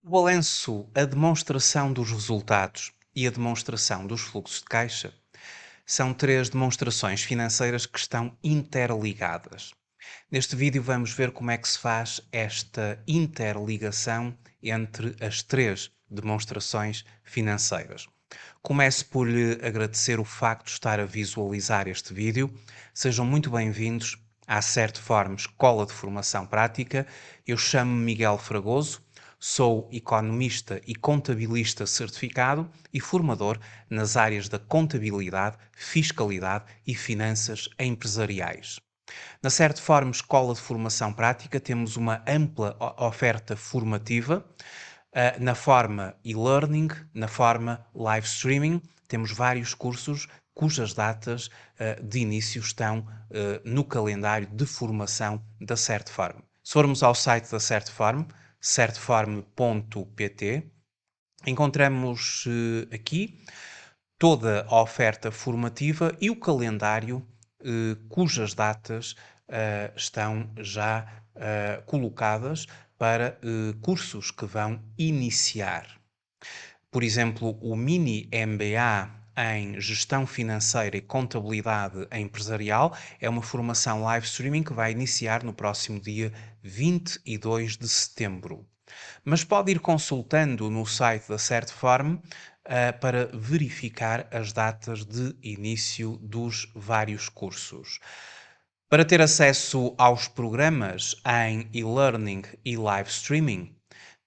O balanço, a demonstração dos resultados e a demonstração dos fluxos de caixa são três demonstrações financeiras que estão interligadas. Neste vídeo vamos ver como é que se faz esta interligação entre as três demonstrações financeiras. Começo por lhe agradecer o facto de estar a visualizar este vídeo. Sejam muito bem-vindos à Certform Escola de Formação Prática. Eu chamo-me Miguel Fragoso, sou economista e contabilista certificado e formador nas áreas da contabilidade, fiscalidade e finanças empresariais. Na Certform Escola de Formação Prática temos uma ampla oferta formativa na forma e-learning, na forma live streaming. Temos vários cursos cujas datas de início estão no calendário de formação da Certform. Se formos ao site da Certform, certform.pt, encontramos aqui toda a oferta formativa e o calendário cujas datas estão já colocadas para cursos que vão iniciar. Por exemplo, o Mini MBA em Gestão Financeira e Contabilidade Empresarial é uma formação live streaming que vai iniciar no próximo dia 22 de setembro. Mas pode ir consultando no site da Certform para verificar as datas de início dos vários cursos. Para ter acesso aos programas em e-learning e live streaming,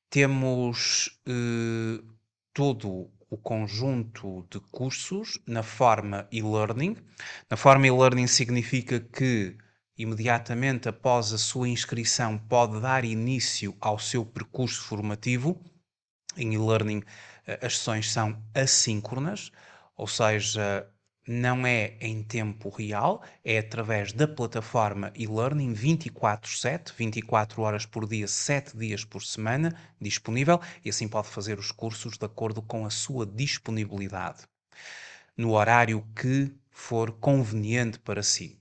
temos todo o conjunto de cursos na forma e-learning. Na forma e-learning significa que imediatamente após a sua inscrição pode dar início ao seu percurso formativo. Em e-learning, as sessões são assíncronas, ou seja, não é em tempo real, é através da plataforma e-learning 24/7, 24 horas por dia, 7 dias por semana, disponível, e assim pode fazer os cursos de acordo com a sua disponibilidade, no horário que for conveniente para si.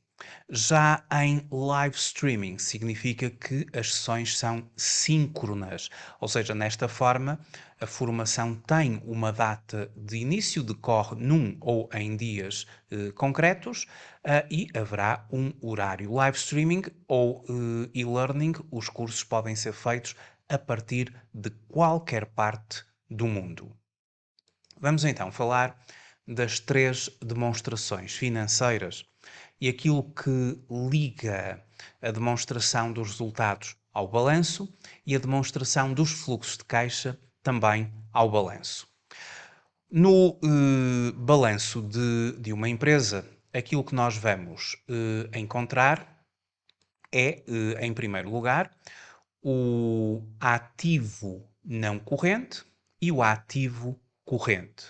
Já em live streaming, significa que as sessões são síncronas, ou seja, nesta forma, a formação tem uma data de início, decorre num ou em dias concretos e haverá um horário. Live streaming ou e-learning, os cursos podem ser feitos a partir de qualquer parte do mundo. Vamos então falar das três demonstrações financeiras e aquilo que liga a demonstração dos resultados ao balanço e a demonstração dos fluxos de caixa também ao balanço. No balanço de uma empresa, aquilo que nós vamos encontrar é, em primeiro lugar, o ativo não corrente e o ativo corrente.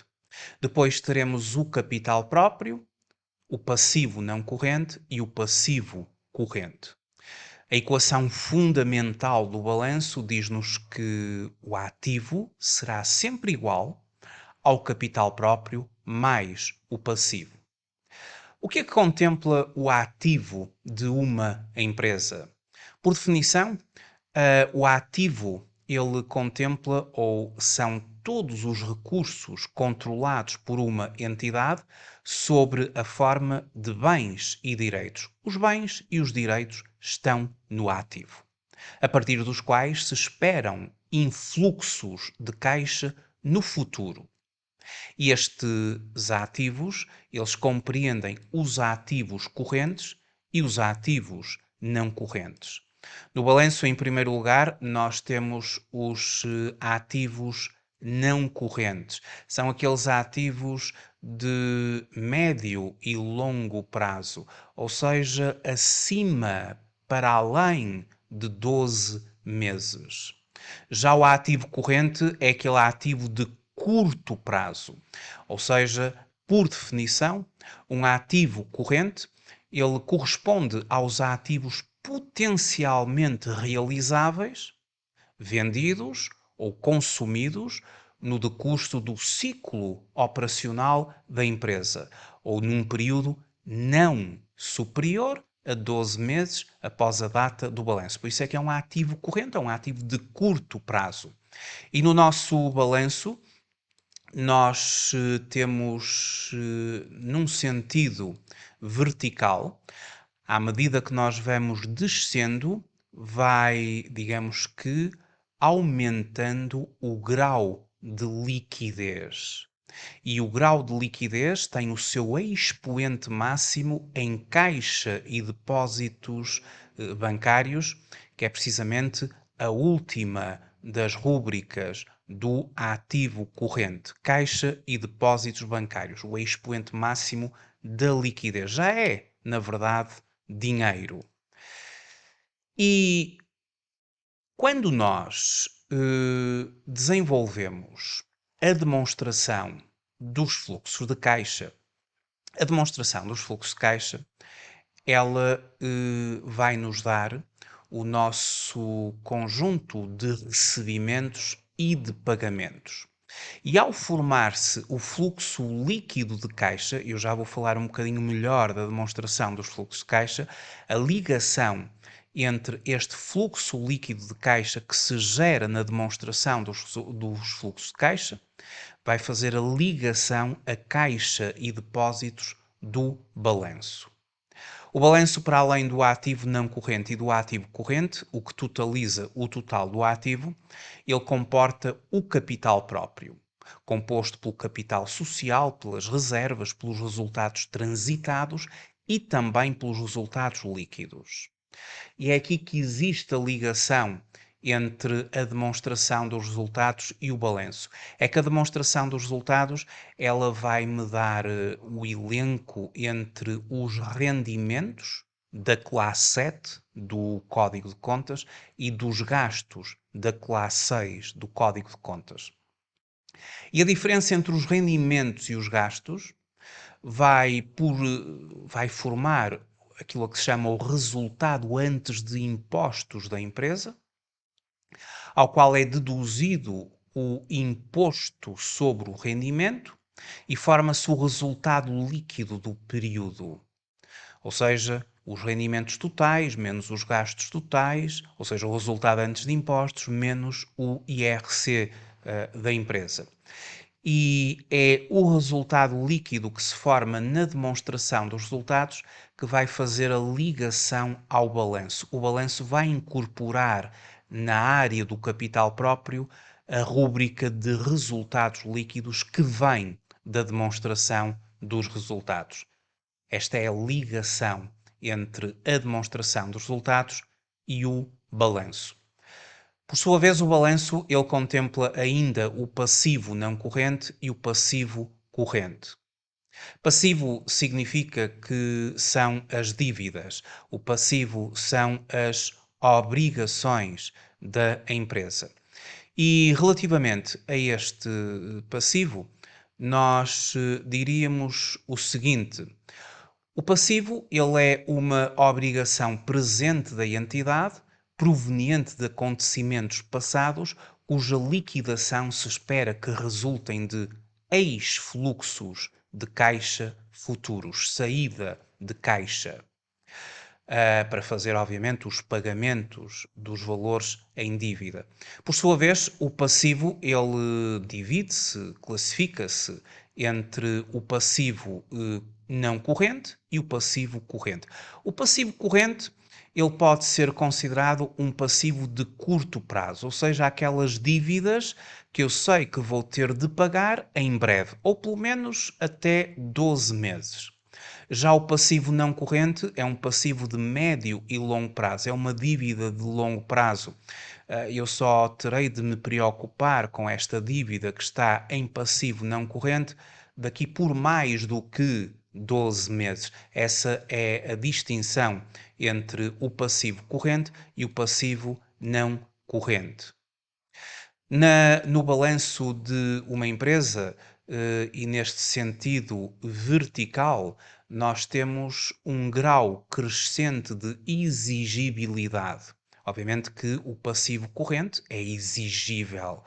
Depois teremos o capital próprio, o passivo não corrente e o passivo corrente. A equação fundamental do balanço diz-nos que o ativo será sempre igual ao capital próprio mais o passivo. O que é que contempla o ativo de uma empresa? Por definição, o ativo ele contempla ou são todos os recursos controlados por uma entidade sobre a forma de bens e direitos. Os bens e os direitos estão no ativo, a partir dos quais se esperam influxos de caixa no futuro. E estes ativos, eles compreendem os ativos correntes e os ativos não correntes. No balanço, em primeiro lugar, nós temos os ativos não correntes. São aqueles ativos de médio e longo prazo, ou seja, acima para além de 12 meses. Já o ativo corrente é aquele ativo de curto prazo, ou seja, por definição, um ativo corrente, ele corresponde aos ativos potencialmente realizáveis, vendidos ou consumidos no decurso do ciclo operacional da empresa ou num período não superior a 12 meses após a data do balanço. Por isso é que é um ativo corrente, é um ativo de curto prazo. E no nosso balanço, nós temos, num sentido vertical, à medida que nós vamos descendo, vai, digamos que, aumentando o grau de liquidez. E o grau de liquidez tem o seu expoente máximo em caixa e depósitos bancários, que é precisamente a última das rúbricas do ativo corrente, caixa e depósitos bancários, o expoente máximo da liquidez. Já é, na verdade, dinheiro. E quando nós desenvolvemos a demonstração dos fluxos de caixa, a demonstração dos fluxos de caixa, ela vai nos dar o nosso conjunto de recebimentos e de pagamentos. E ao formar-se o fluxo líquido de caixa, eu já vou falar um bocadinho melhor da demonstração dos fluxos de caixa, a ligação entre este fluxo líquido de caixa que se gera na demonstração dos fluxos de caixa vai fazer a ligação a caixa e depósitos do balanço. O balanço, para além do ativo não corrente e do ativo corrente, o que totaliza o total do ativo, ele comporta o capital próprio, composto pelo capital social, pelas reservas, pelos resultados transitados e também pelos resultados líquidos. E é aqui que existe a ligação entre a demonstração dos resultados e o balanço. É que a demonstração dos resultados, ela vai me dar o elenco entre os rendimentos da classe 7 do Código de Contas e dos gastos da classe 6 do Código de Contas. E a diferença entre os rendimentos e os gastos vai formar aquilo que se chama o resultado antes de impostos da empresa, ao qual é deduzido o imposto sobre o rendimento e forma-se o resultado líquido do período. Ou seja, os rendimentos totais menos os gastos totais, ou seja, o resultado antes de impostos menos o IRC da empresa. E é o resultado líquido que se forma na demonstração dos resultados que vai fazer a ligação ao balanço. O balanço vai incorporar na área do capital próprio a rúbrica de resultados líquidos que vem da demonstração dos resultados. Esta é a ligação entre a demonstração dos resultados e o balanço. Por sua vez, o balanço ele contempla ainda o passivo não corrente e o passivo corrente. Passivo significa que são as dívidas. O passivo são as obrigações da empresa. E relativamente a este passivo, nós diríamos o seguinte: o passivo, ele é uma obrigação presente da entidade, proveniente de acontecimentos passados, cuja liquidação se espera que resultem de ex-fluxos de caixa futuros, saída de caixa, para fazer, obviamente, os pagamentos dos valores em dívida. Por sua vez, o passivo, ele divide-se, classifica-se entre o passivo não corrente e o passivo corrente. O passivo corrente, ele pode ser considerado um passivo de curto prazo, ou seja, aquelas dívidas que eu sei que vou ter de pagar em breve, ou pelo menos até 12 meses. Já o passivo não corrente é um passivo de médio e longo prazo, é uma dívida de longo prazo. Eu só terei de me preocupar com esta dívida que está em passivo não corrente daqui por mais do que 12 meses. Essa é a distinção entre o passivo corrente e o passivo não corrente. No balanço de uma empresa, e neste sentido vertical, nós temos um grau crescente de exigibilidade. Obviamente que o passivo corrente é exigível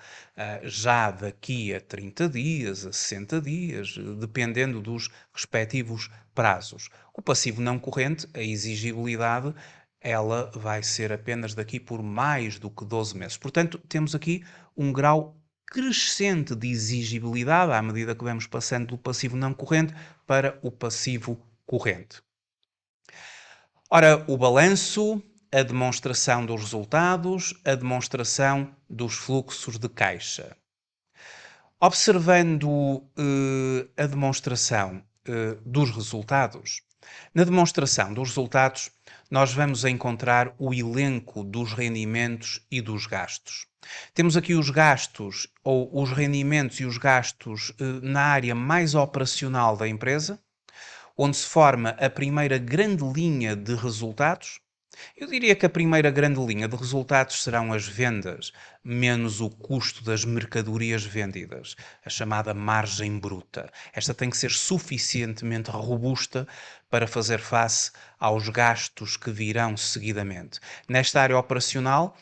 já daqui a 30 dias, a 60 dias, dependendo dos respectivos prazos. O passivo não corrente, a exigibilidade ela vai ser apenas daqui por mais do que 12 meses. Portanto, temos aqui um grau crescente de exigibilidade à medida que vamos passando do passivo não corrente para o passivo corrente. Ora, o balanço, a demonstração dos resultados, a demonstração dos fluxos de caixa. Observando a demonstração dos resultados, na demonstração dos resultados, nós vamos encontrar o elenco dos rendimentos e dos gastos. Temos aqui os gastos, ou os rendimentos e os gastos na área mais operacional da empresa, onde se forma a primeira grande linha de resultados. Eu diria que a primeira grande linha de resultados serão as vendas, menos o custo das mercadorias vendidas, a chamada margem bruta. Esta tem que ser suficientemente robusta para fazer face aos gastos que virão seguidamente. Nesta área operacional,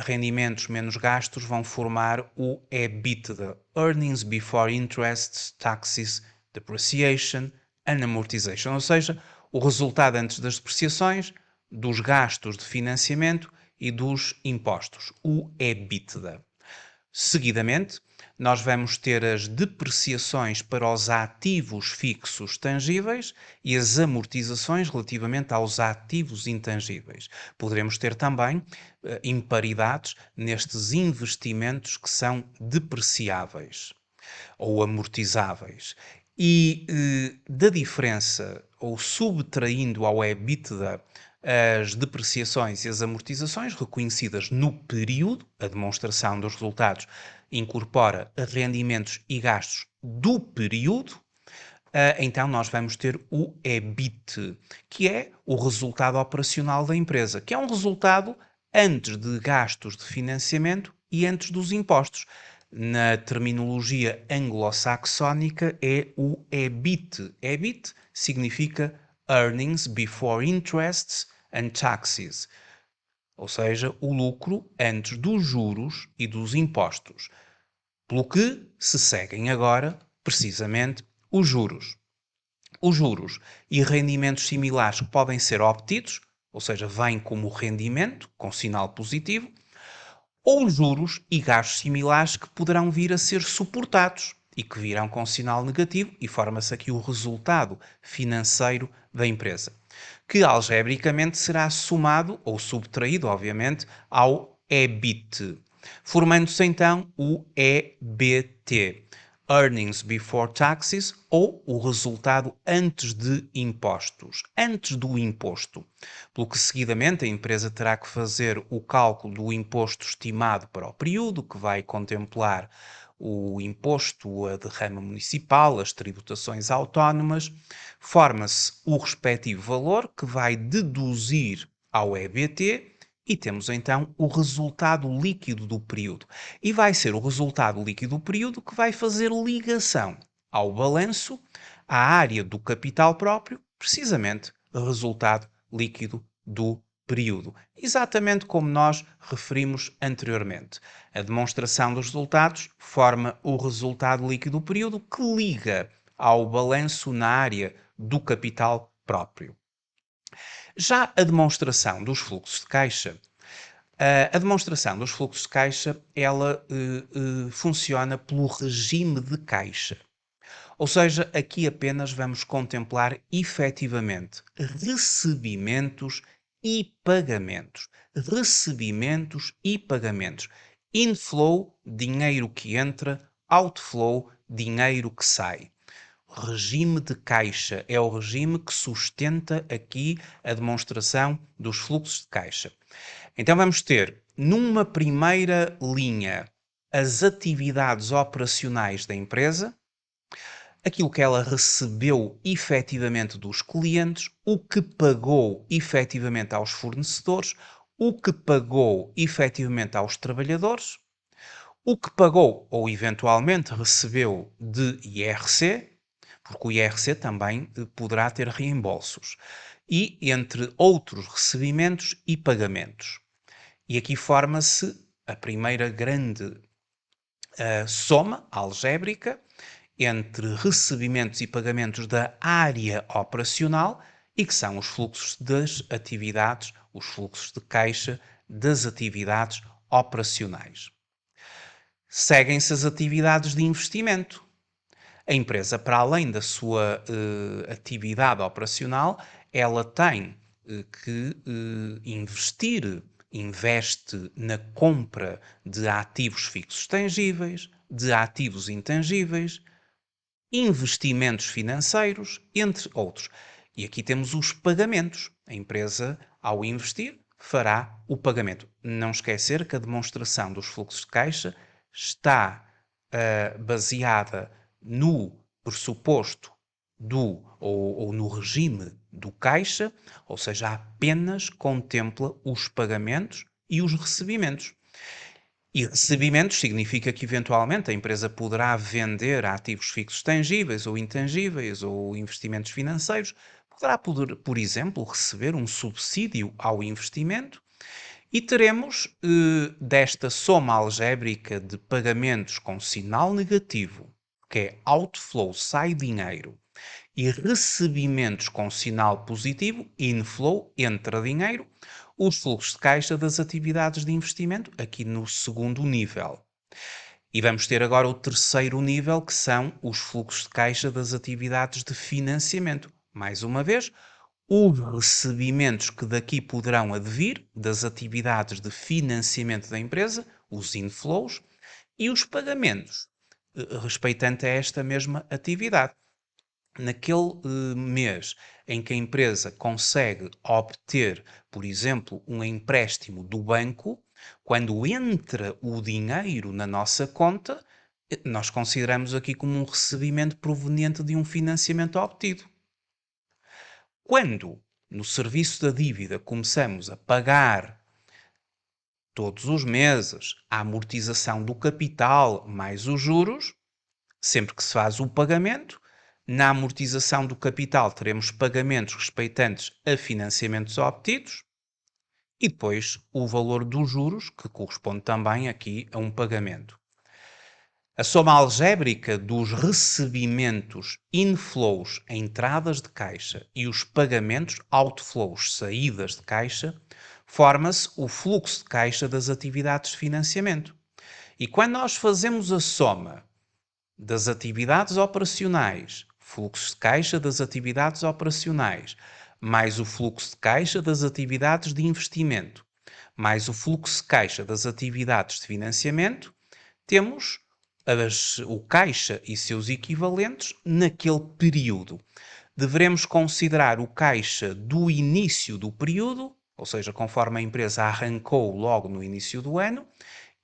rendimentos menos gastos vão formar o EBITDA, Earnings Before Interest, Taxes, Depreciation and Amortization, ou seja, o resultado antes das depreciações, dos gastos de financiamento e dos impostos, o EBITDA. Seguidamente, nós vamos ter as depreciações para os ativos fixos tangíveis e as amortizações relativamente aos ativos intangíveis. Poderemos ter também imparidades nestes investimentos que são depreciáveis ou amortizáveis. E da diferença, ou subtraindo ao EBITDA as depreciações e as amortizações reconhecidas no período, a demonstração dos resultados incorpora rendimentos e gastos do período, então nós vamos ter o EBIT, que é o resultado operacional da empresa, que é um resultado antes de gastos de financiamento e antes dos impostos. Na terminologia anglo-saxónica é o EBIT. EBIT significa Earnings Before Interests and Taxes, ou seja, o lucro antes dos juros e dos impostos, pelo que se seguem agora, precisamente, os juros. Os juros e rendimentos similares que podem ser obtidos, ou seja, vêm como rendimento, com sinal positivo, ou juros e gastos similares que poderão vir a ser suportados e que virão com sinal negativo e forma-se aqui o resultado financeiro da empresa, que algebricamente será somado ou subtraído, obviamente, ao EBIT, formando-se então o EBT, Earnings Before Taxes, ou o resultado antes de impostos, antes do imposto, pelo que seguidamente a empresa terá que fazer o cálculo do imposto estimado para o período, que vai contemplar o imposto, a derrama municipal, as tributações autónomas, forma-se o respectivo valor que vai deduzir ao EBT e temos então o resultado líquido do período. E vai ser o resultado líquido do período que vai fazer ligação ao balanço, à área do capital próprio, precisamente o resultado líquido do período. Exatamente como nós referimos anteriormente. A demonstração dos resultados forma o resultado líquido do período que liga ao balanço na área do capital próprio. Já a demonstração dos fluxos de caixa, a demonstração dos fluxos de caixa, ela funciona pelo regime de caixa. Ou seja, aqui apenas vamos contemplar efetivamente recebimentos e pagamentos. Recebimentos e pagamentos. Inflow, dinheiro que entra, outflow, dinheiro que sai. O regime de caixa é o regime que sustenta aqui a demonstração dos fluxos de caixa. Então vamos ter, numa primeira linha, as atividades operacionais da empresa, aquilo que ela recebeu efetivamente dos clientes, o que pagou efetivamente aos fornecedores, o que pagou efetivamente aos trabalhadores, o que pagou ou eventualmente recebeu de IRC, porque o IRC também poderá ter reembolsos, e entre outros recebimentos e pagamentos. E aqui forma-se a primeira grande soma algébrica entre recebimentos e pagamentos da área operacional e que são os fluxos das atividades, os fluxos de caixa das atividades operacionais. Seguem-se as atividades de investimento. A empresa, para além da sua atividade operacional, ela tem que investir, investe na compra de ativos fixos tangíveis, de ativos intangíveis, investimentos financeiros, entre outros. E aqui temos os pagamentos. A empresa, ao investir, fará o pagamento. Não esquecer que a demonstração dos fluxos de caixa está baseada no pressuposto ou no regime do caixa, ou seja, apenas contempla os pagamentos e os recebimentos. E recebimentos significa que, eventualmente, a empresa poderá vender ativos fixos tangíveis ou intangíveis ou investimentos financeiros, poderá, por exemplo, receber um subsídio ao investimento e teremos desta soma algébrica de pagamentos com sinal negativo, que é outflow, sai dinheiro, e recebimentos com sinal positivo, inflow, entra dinheiro, os fluxos de caixa das atividades de investimento, aqui no segundo nível. E vamos ter agora o terceiro nível, que são os fluxos de caixa das atividades de financiamento. Mais uma vez, os recebimentos que daqui poderão advir das atividades de financiamento da empresa, os inflows, e os pagamentos, respeitante a esta mesma atividade. Naquele mês em que a empresa consegue obter, por exemplo, um empréstimo do banco, quando entra o dinheiro na nossa conta, nós consideramos aqui como um recebimento proveniente de um financiamento obtido. Quando, no serviço da dívida, começamos a pagar todos os meses a amortização do capital mais os juros, sempre que se faz o pagamento, na amortização do capital teremos pagamentos respeitantes a financiamentos obtidos e depois o valor dos juros, que corresponde também aqui a um pagamento. A soma algébrica dos recebimentos inflows, entradas de caixa, e os pagamentos outflows, saídas de caixa, forma-se o fluxo de caixa das atividades de financiamento. E quando nós fazemos a soma das atividades operacionais, fluxo de caixa das atividades operacionais, mais o fluxo de caixa das atividades de investimento, mais o fluxo de caixa das atividades de financiamento, temos o caixa e seus equivalentes naquele período. Deveremos considerar o caixa do início do período, ou seja, conforme a empresa arrancou logo no início do ano,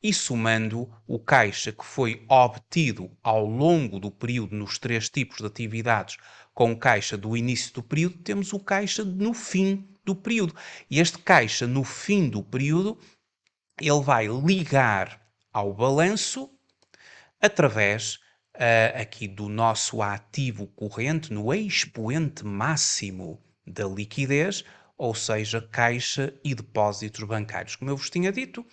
e somando o caixa que foi obtido ao longo do período nos três tipos de atividades com o caixa do início do período, temos o caixa no fim do período. E este caixa no fim do período, ele vai ligar ao balanço através aqui do nosso ativo corrente, no expoente máximo da liquidez, ou seja, caixa e depósitos bancários. Como eu vos tinha dito,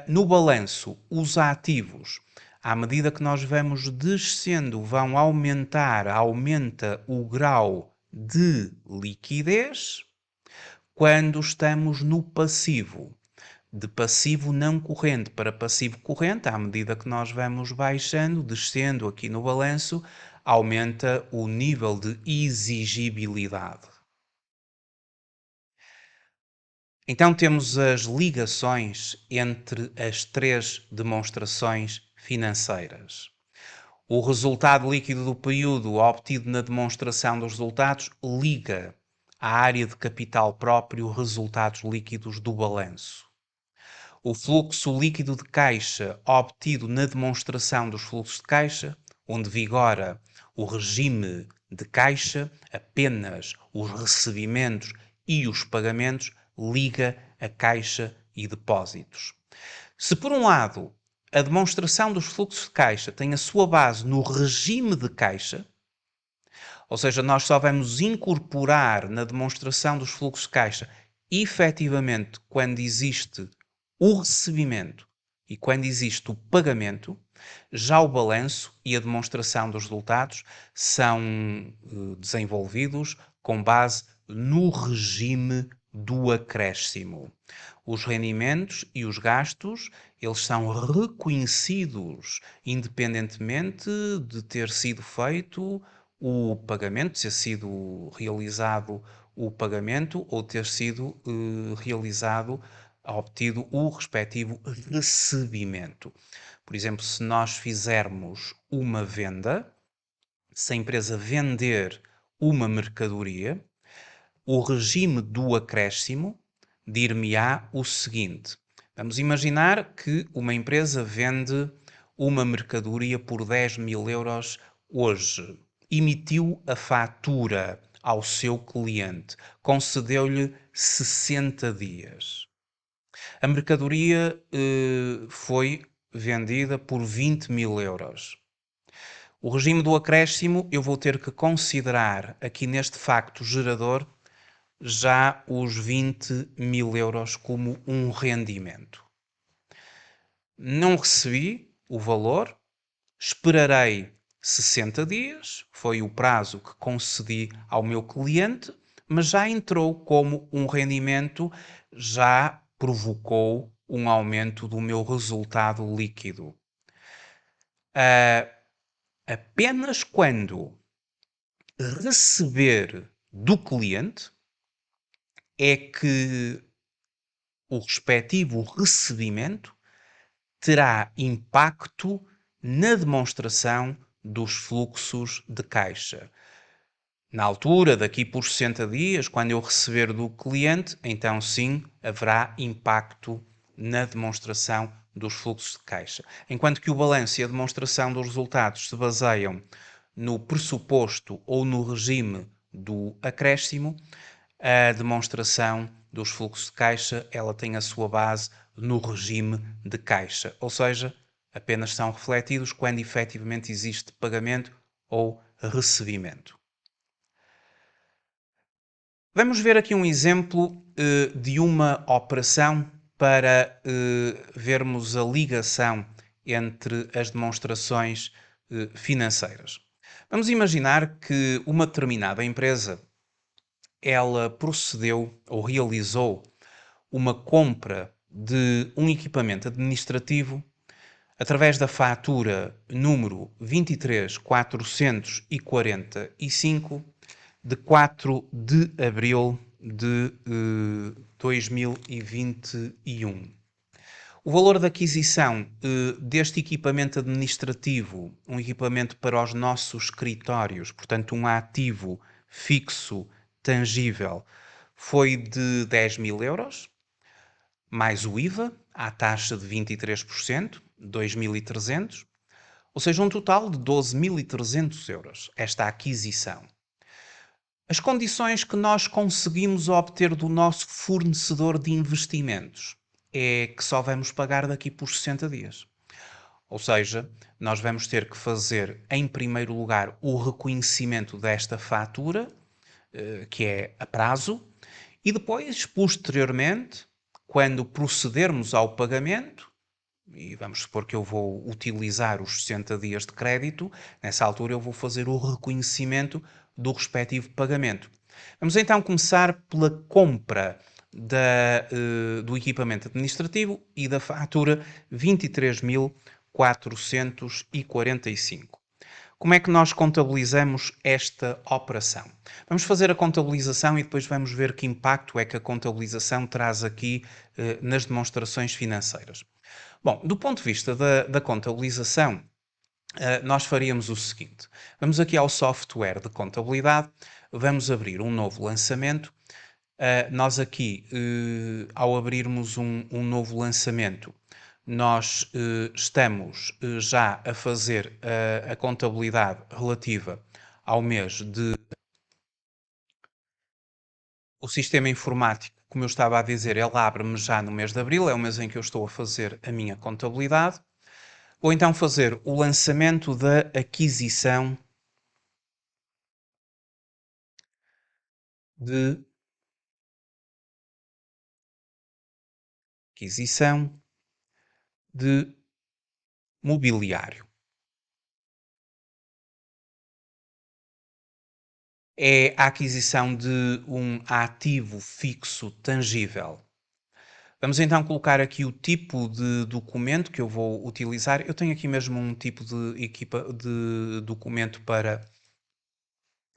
no balanço, os ativos, à medida que nós vamos descendo, vão aumentar, aumenta o grau de liquidez. Quando estamos no passivo, de passivo não corrente para passivo corrente, à medida que nós vamos baixando, descendo aqui no balanço, aumenta o nível de exigibilidade. Então temos as ligações entre as três demonstrações financeiras. O resultado líquido do período obtido na demonstração dos resultados liga à área de capital próprio resultados líquidos do balanço. O fluxo líquido de caixa obtido na demonstração dos fluxos de caixa, onde vigora o regime de caixa, apenas os recebimentos e os pagamentos, liga a caixa e depósitos. Se, por um lado, a demonstração dos fluxos de caixa tem a sua base no regime de caixa, ou seja, nós só vamos incorporar na demonstração dos fluxos de caixa efetivamente quando existe o recebimento e quando existe o pagamento, já o balanço e a demonstração dos resultados são desenvolvidos com base no regime do acréscimo. Os rendimentos e os gastos, eles são reconhecidos independentemente de ter sido feito o pagamento, ter sido realizado o pagamento ou ter sido realizado, obtido o respectivo recebimento. Por exemplo, se nós fizermos uma venda, se a empresa vender uma mercadoria, o regime do acréscimo dir-me-á o seguinte: vamos imaginar que uma empresa vende uma mercadoria por 10.000 euros hoje, emitiu a fatura ao seu cliente, concedeu-lhe 60 dias. A mercadoria foi vendida por 20.000 euros. O regime do acréscimo, eu vou ter que considerar aqui neste facto gerador já os 20.000 euros como um rendimento. Não recebi o valor, esperarei 60 dias, foi o prazo que concedi ao meu cliente, mas já entrou como um rendimento, já provocou um aumento do meu resultado líquido. Apenas quando receber do cliente é que o respectivo recebimento terá impacto na demonstração dos fluxos de caixa. Na altura, daqui por 60 dias, quando eu receber do cliente, então sim, haverá impacto na demonstração dos fluxos de caixa. Enquanto que o balanço e a demonstração dos resultados se baseiam no pressuposto ou no regime do acréscimo, a demonstração dos fluxos de caixa, ela tem a sua base no regime de caixa, ou seja, apenas são refletidos quando efetivamente existe pagamento ou recebimento. Vamos ver aqui um exemplo de uma operação para vermos a ligação entre as demonstrações financeiras. Vamos imaginar que uma determinada empresa ela procedeu ou realizou uma compra de um equipamento administrativo através da fatura número 23.445 de 4 de abril de 2021. O valor da aquisição deste equipamento administrativo, um equipamento para os nossos escritórios, portanto um ativo fixo, tangível, foi de 10.000 euros, mais o IVA, à taxa de 23%, 2.300, ou seja, um total de 12.300 euros, esta aquisição. As condições que nós conseguimos obter do nosso fornecedor de investimentos é que só vamos pagar daqui por 60 dias. Ou seja, nós vamos ter que fazer, em primeiro lugar, o reconhecimento desta fatura, que é a prazo, e depois, posteriormente, quando procedermos ao pagamento, e vamos supor que eu vou utilizar os 60 dias de crédito, nessa altura eu vou fazer o reconhecimento do respectivo pagamento. Vamos então começar pela compra do equipamento administrativo e da fatura 23.445. Como é que nós contabilizamos esta operação? Vamos fazer a contabilização e depois vamos ver que impacto é que a contabilização traz aqui nas demonstrações financeiras. Bom, do ponto de vista da contabilização, nós faríamos o seguinte: vamos aqui ao software de contabilidade, vamos abrir um novo lançamento. Nós aqui, ao abrirmos um novo lançamento, nós estamos já a fazer a contabilidade relativa ao mês de. O sistema informático, como eu estava a dizer, ele abre-me já no mês de abril, é o mês em que eu estou a fazer a minha contabilidade. Vou então fazer o lançamento da aquisição de mobiliário. é a aquisição de um ativo fixo tangível. Vamos então colocar aqui o tipo de documento que eu vou utilizar. Eu tenho aqui mesmo um tipo de documento para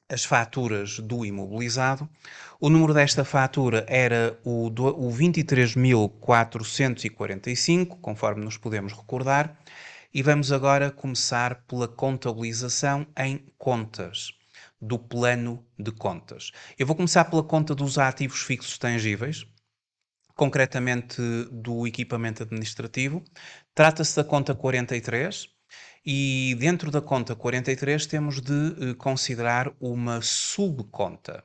as faturas do imobilizado. O número desta fatura era o 23.445, conforme nos podemos recordar, e vamos agora começar pela contabilização em contas, do plano de contas. Eu vou começar pela conta dos ativos fixos tangíveis, concretamente do equipamento administrativo. Trata-se da conta 43 e dentro da conta 43 temos de considerar uma subconta.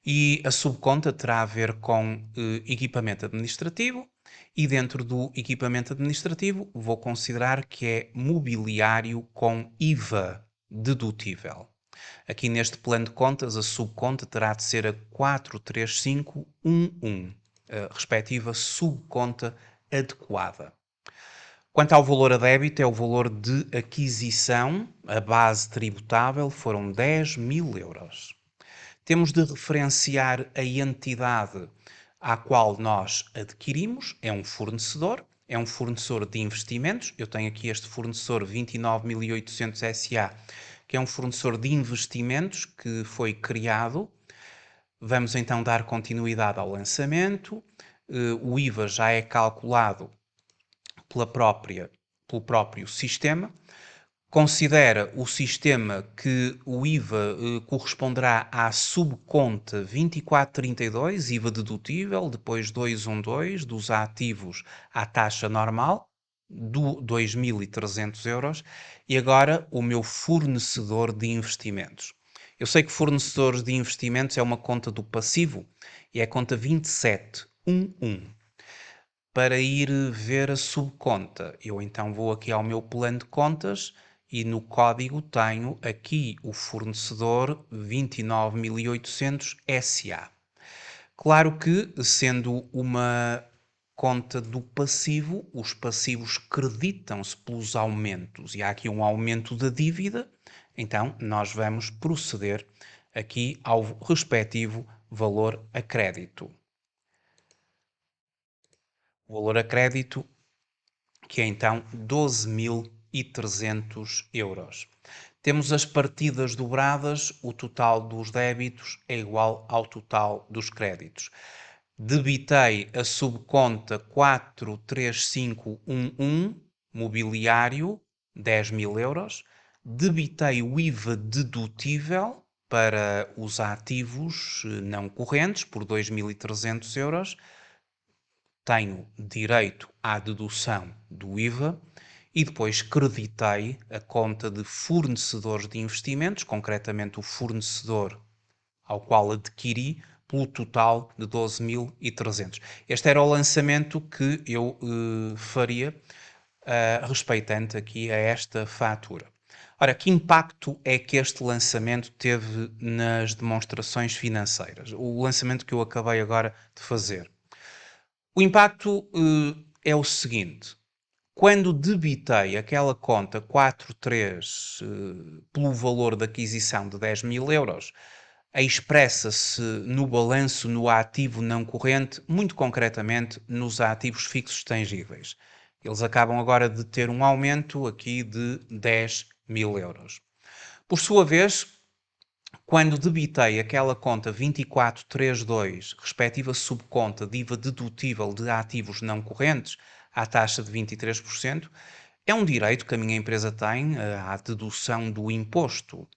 E a subconta terá a ver com equipamento administrativo e dentro do equipamento administrativo vou considerar que é mobiliário com IVA dedutível. Aqui neste plano de contas, a subconta terá de ser a 43511, a respectiva subconta adequada. Quanto ao valor a débito, é o valor de aquisição, a base tributável foram 10.000 euros. Temos de referenciar a entidade à qual nós adquirimos, é um fornecedor de investimentos. Eu tenho aqui este fornecedor 29.800 SA, que é um fornecedor de investimentos que foi criado. Vamos então dar continuidade ao lançamento. O IVA já é calculado pelo próprio sistema. Considera o sistema que o IVA corresponderá à subconta 2432, IVA dedutível, depois 212 dos ativos à taxa normal, do 2.300 euros, e agora o meu fornecedor de investimentos. Eu sei que fornecedores de investimentos é uma conta do passivo e é a conta 2711. Para ir ver a subconta, eu então vou aqui ao meu plano de contas e no código tenho aqui o fornecedor 29.800 SA. Claro que, sendo uma conta do passivo, os passivos creditam-se pelos aumentos e há aqui um aumento da dívida, então nós vamos proceder aqui ao respectivo valor a crédito. O valor a crédito, que é então 12.300 euros. Temos as partidas dobradas, o total dos débitos é igual ao total dos créditos. Debitei a subconta 43511, mobiliário, 10.000 euros. Debitei o IVA dedutível para os ativos não correntes, por 2.300 euros. Tenho direito à dedução do IVA e depois creditei a conta de fornecedores de investimentos, concretamente o fornecedor ao qual adquiri, pelo total de 12.300. Este era o lançamento que eu faria respeitante aqui a esta fatura. Ora, que impacto é que este lançamento teve nas demonstrações financeiras? O lançamento que eu acabei agora de fazer. O impacto é o seguinte: quando debitei aquela conta 43 pelo valor da aquisição de 10.000 euros, expressa-se no balanço no ativo não corrente, muito concretamente nos ativos fixos tangíveis. Eles acabam agora de ter um aumento aqui de 10.000 euros. Por sua vez, quando debitei aquela conta 2432, respectiva subconta de IVA dedutível de ativos não correntes, à taxa de 23%, é um direito que a minha empresa tem à dedução do imposto.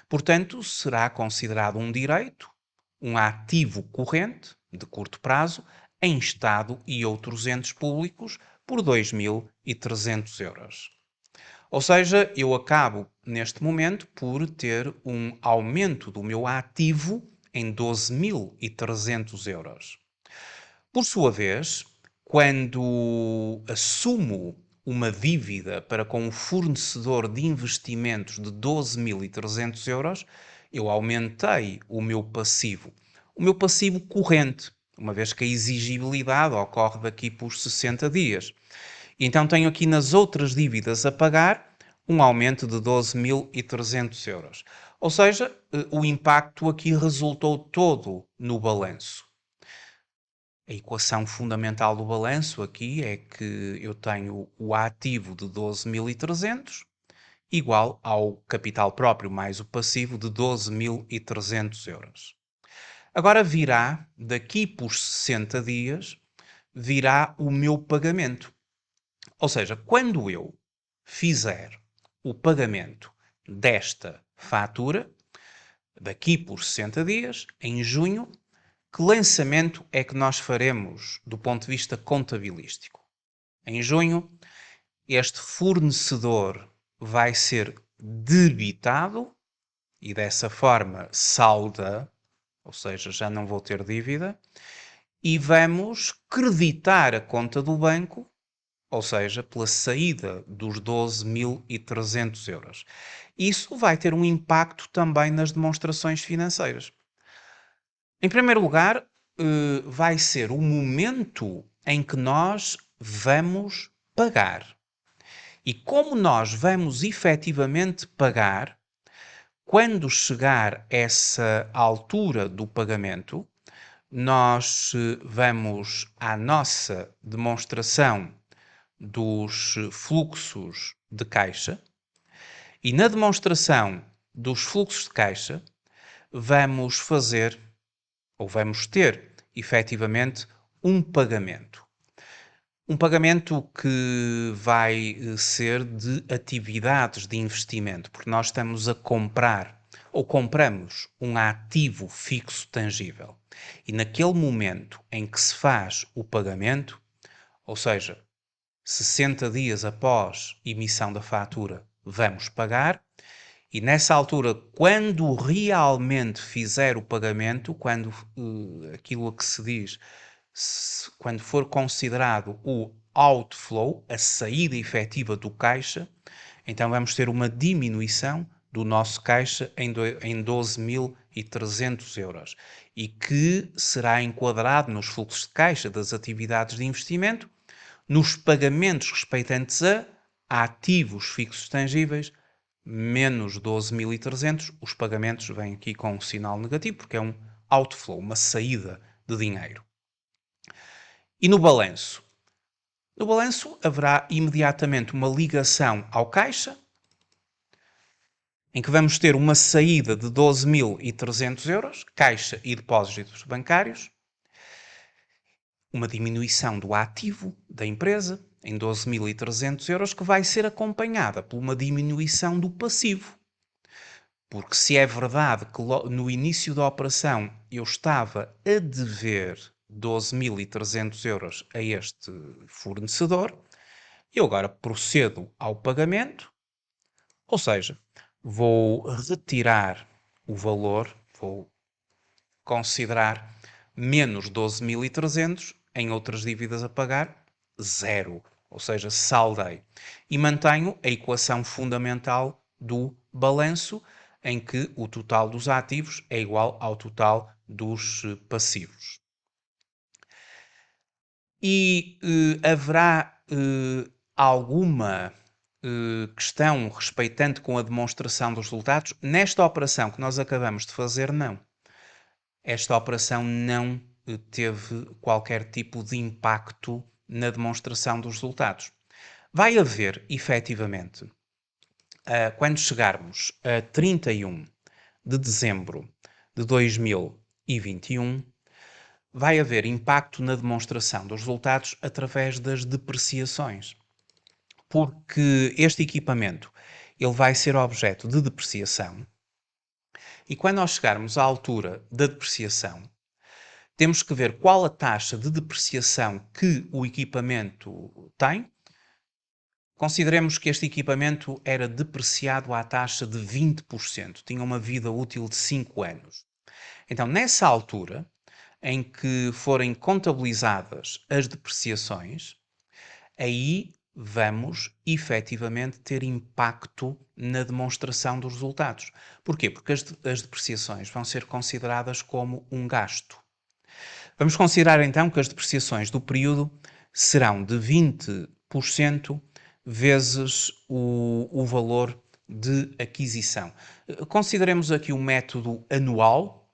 Portanto, será considerado um direito, um ativo corrente, de curto prazo, em Estado e outros entes públicos, por 2.300 euros. Ou seja, eu acabo, neste momento, por ter um aumento do meu ativo em 12.300 euros. Por sua vez, quando assumo uma dívida para com um fornecedor de investimentos de 12.300 euros, eu aumentei o meu passivo. O meu passivo corrente, uma vez que a exigibilidade ocorre daqui por 60 dias. Então tenho aqui nas outras dívidas a pagar um aumento de 12.300 euros. Ou seja, o impacto aqui resultou todo no balanço. A equação fundamental do balanço aqui é que eu tenho o ativo de 12.300 igual ao capital próprio mais o passivo de 12.300 euros. Agora virá, daqui por 60 dias, virá o meu pagamento. Ou seja, quando eu fizer o pagamento desta fatura, daqui por 60 dias, em junho, que lançamento é que nós faremos do ponto de vista contabilístico? Em junho, este fornecedor vai ser debitado e dessa forma salda, ou seja, já não vou ter dívida, e vamos creditar a conta do banco, ou seja, pela saída dos 12.300 euros. Isso vai ter um impacto também nas demonstrações financeiras. Em primeiro lugar, vai ser o momento em que nós vamos pagar. E como nós vamos efetivamente pagar, quando chegar essa altura do pagamento, nós vamos à nossa demonstração dos fluxos de caixa e na demonstração dos fluxos de caixa vamos fazer ou vamos ter efetivamente um pagamento. Um pagamento que vai ser de atividades de investimento, porque nós estamos a comprar ou compramos um ativo fixo tangível. E naquele momento em que se faz o pagamento, ou seja, 60 dias após emissão da fatura, vamos pagar. E nessa altura, quando realmente fizer o pagamento, quando aquilo a que se diz, quando for considerado o outflow, a saída efetiva do caixa, então vamos ter uma diminuição do nosso caixa em 12.300 euros e que será enquadrado nos fluxos de caixa das atividades de investimento, nos pagamentos respeitantes a ativos fixos tangíveis, menos 12.300, os pagamentos vêm aqui com um sinal negativo, porque é um outflow, uma saída de dinheiro. E no balanço? No balanço haverá imediatamente uma ligação ao caixa, em que vamos ter uma saída de 12.300 euros, caixa e depósitos bancários, uma diminuição do ativo da empresa em 12.300 euros, que vai ser acompanhada por uma diminuição do passivo. Porque se é verdade que no início da operação eu estava a dever 12.300 euros a este fornecedor, eu agora procedo ao pagamento, ou seja, vou retirar o valor, vou considerar menos 12.300 em outras dívidas a pagar, zero. Ou seja, saldei. E mantenho a equação fundamental do balanço, em que o total dos ativos é igual ao total dos passivos. E haverá alguma questão respeitante com a demonstração dos resultados? Nesta operação que nós acabamos de fazer, não. Esta operação não teve qualquer tipo de impacto na demonstração dos resultados. Vai haver, efetivamente, quando chegarmos a 31 de dezembro de 2021, vai haver impacto na demonstração dos resultados através das depreciações. Porque este equipamento ele vai ser objeto de depreciação e quando nós chegarmos à altura da depreciação, temos que ver qual a taxa de depreciação que o equipamento tem. Consideremos que este equipamento era depreciado à taxa de 20%, tinha uma vida útil de 5 anos. Então, nessa altura, em que forem contabilizadas as depreciações, aí vamos efetivamente ter impacto na demonstração dos resultados. Porquê? Porque as depreciações vão ser consideradas como um gasto. Vamos considerar então que as depreciações do período serão de 20% vezes o valor de aquisição. Consideremos aqui o método anual,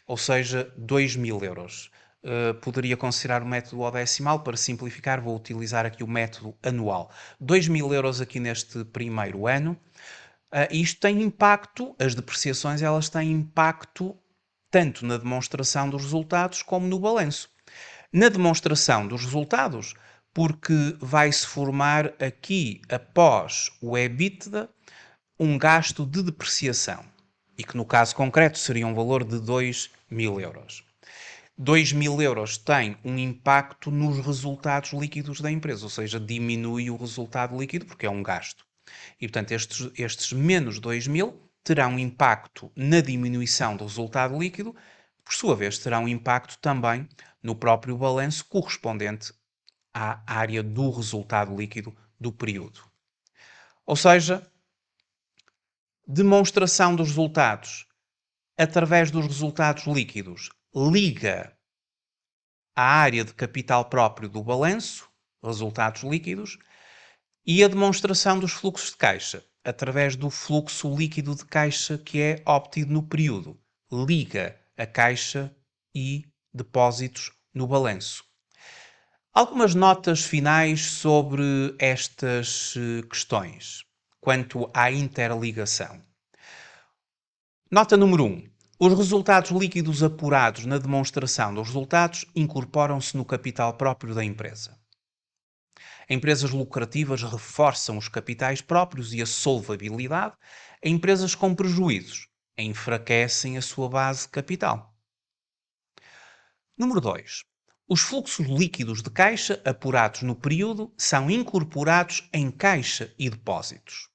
ou seja, 2.000 euros. Poderia considerar o método decimal, para simplificar, vou utilizar aqui o método anual. 2.000 euros aqui neste primeiro ano. Isto tem impacto, as depreciações elas têm impacto tanto na demonstração dos resultados como no balanço. Na demonstração dos resultados, porque vai-se formar aqui, após o EBITDA, um gasto de depreciação, e que no caso concreto seria um valor de 2.000 euros. 2.000 euros tem um impacto nos resultados líquidos da empresa, ou seja, diminui o resultado líquido porque é um gasto. E, portanto, estes menos 2.000 terão impacto na diminuição do resultado líquido, por sua vez, terão impacto também no próprio balanço correspondente à área do resultado líquido do período. Ou seja, demonstração dos resultados através dos resultados líquidos liga à área de capital próprio do balanço, resultados líquidos, e a demonstração dos fluxos de caixa através do fluxo líquido de caixa que é obtido no período, liga a caixa e depósitos no balanço. Algumas notas finais sobre estas questões, quanto à interligação. Nota número 1. Os resultados líquidos apurados na demonstração dos resultados incorporam-se no capital próprio da empresa. Empresas lucrativas reforçam os capitais próprios e a solvabilidade. Empresas com prejuízos enfraquecem a sua base de capital. Número 2. Os fluxos líquidos de caixa apurados no período são incorporados em caixa e depósitos.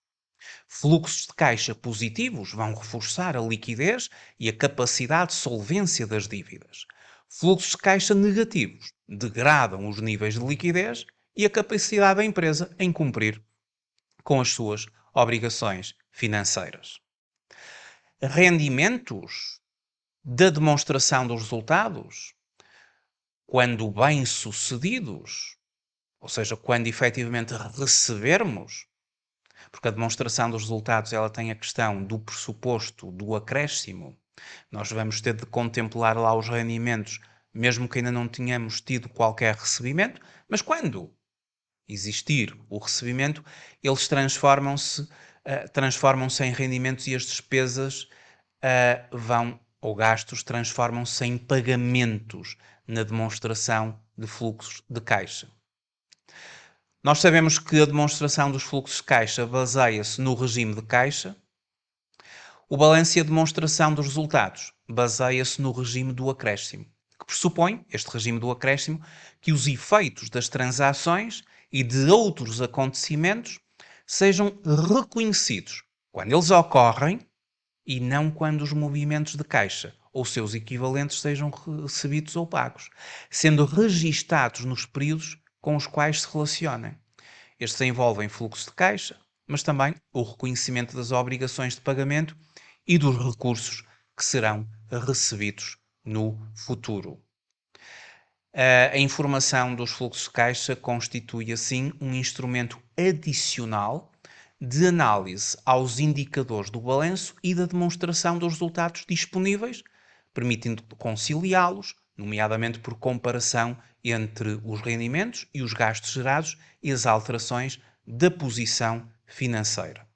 Fluxos de caixa positivos vão reforçar a liquidez e a capacidade de solvência das dívidas. Fluxos de caixa negativos degradam os níveis de liquidez e a capacidade da empresa em cumprir com as suas obrigações financeiras. Rendimentos da demonstração dos resultados, quando bem-sucedidos, ou seja, quando efetivamente recebermos, porque a demonstração dos resultados ela tem a questão do pressuposto do acréscimo. Nós vamos ter de contemplar lá os rendimentos, mesmo que ainda não tenhamos tido qualquer recebimento, mas quando existir o recebimento, eles transformam-se em rendimentos e as despesas ou gastos transformam-se em pagamentos na demonstração de fluxos de caixa. Nós sabemos que a demonstração dos fluxos de caixa baseia-se no regime de caixa. O balanço e a demonstração dos resultados baseia-se no regime do acréscimo, que pressupõe, este regime do acréscimo, que os efeitos das transações e de outros acontecimentos sejam reconhecidos quando eles ocorrem e não quando os movimentos de caixa ou seus equivalentes sejam recebidos ou pagos, sendo registados nos períodos com os quais se relacionem. Estes envolvem fluxo de caixa, mas também o reconhecimento das obrigações de pagamento e dos recursos que serão recebidos no futuro. A informação dos fluxos de caixa constitui, assim, um instrumento adicional de análise aos indicadores do balanço e da demonstração dos resultados disponíveis, permitindo conciliá-los, nomeadamente por comparação entre os rendimentos e os gastos gerados e as alterações da posição financeira.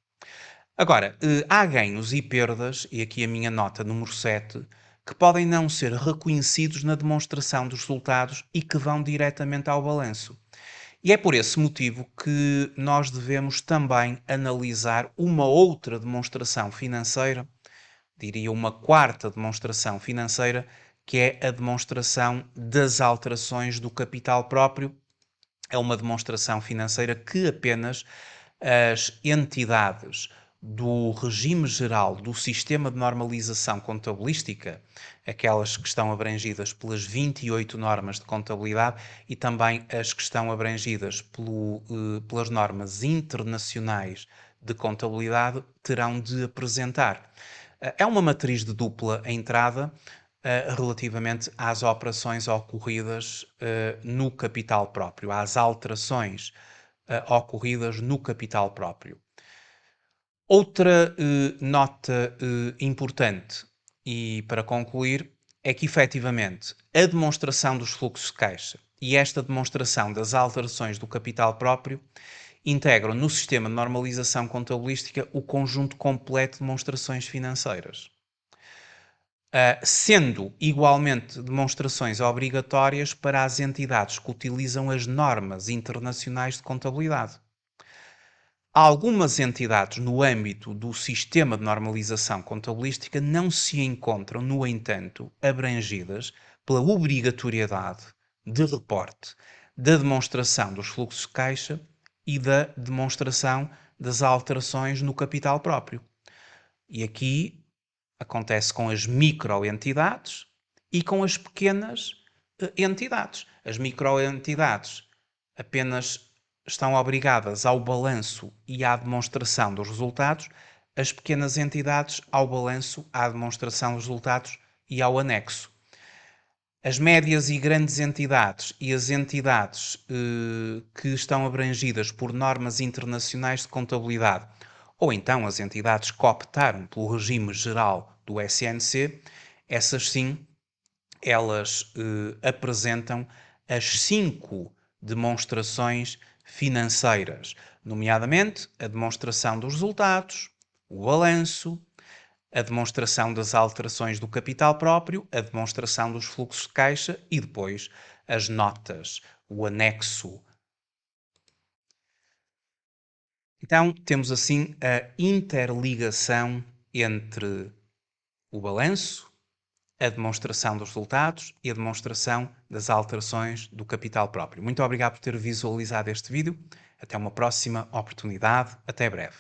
Agora, há ganhos e perdas, e aqui a minha nota número 7, que podem não ser reconhecidos na demonstração dos resultados e que vão diretamente ao balanço. E é por esse motivo que nós devemos também analisar uma outra demonstração financeira, diria uma quarta demonstração financeira, que é a demonstração das alterações do capital próprio. É uma demonstração financeira que apenas as entidades do regime geral do sistema de normalização contabilística, aquelas que estão abrangidas pelas 28 normas de contabilidade e também as que estão abrangidas pelas normas internacionais de contabilidade, terão de apresentar. É uma matriz de dupla entrada relativamente às operações ocorridas no capital próprio, às alterações ocorridas no capital próprio. Outra nota importante, e para concluir, é que efetivamente a demonstração dos fluxos de caixa e esta demonstração das alterações do capital próprio integram no sistema de normalização contabilística o conjunto completo de demonstrações financeiras, sendo igualmente demonstrações obrigatórias para as entidades que utilizam as normas internacionais de contabilidade. Algumas entidades no âmbito do sistema de normalização contabilística não se encontram, no entanto, abrangidas pela obrigatoriedade de reporte da demonstração dos fluxos de caixa e da demonstração das alterações no capital próprio. E aqui acontece com as microentidades e com as pequenas entidades. As microentidades apenas estão obrigadas ao balanço e à demonstração dos resultados, as pequenas entidades ao balanço, à demonstração dos resultados e ao anexo. As médias e grandes entidades e as entidades que estão abrangidas por normas internacionais de contabilidade, ou então as entidades que optaram pelo regime geral do SNC, essas sim, elas apresentam as 5 demonstrações financeiras, nomeadamente a demonstração dos resultados, o balanço, a demonstração das alterações do capital próprio, a demonstração dos fluxos de caixa e depois as notas, o anexo. Então, temos assim a interligação entre o balanço, a demonstração dos resultados e a demonstração das alterações do capital próprio. Muito obrigado por ter visualizado este vídeo. Até uma próxima oportunidade. Até breve.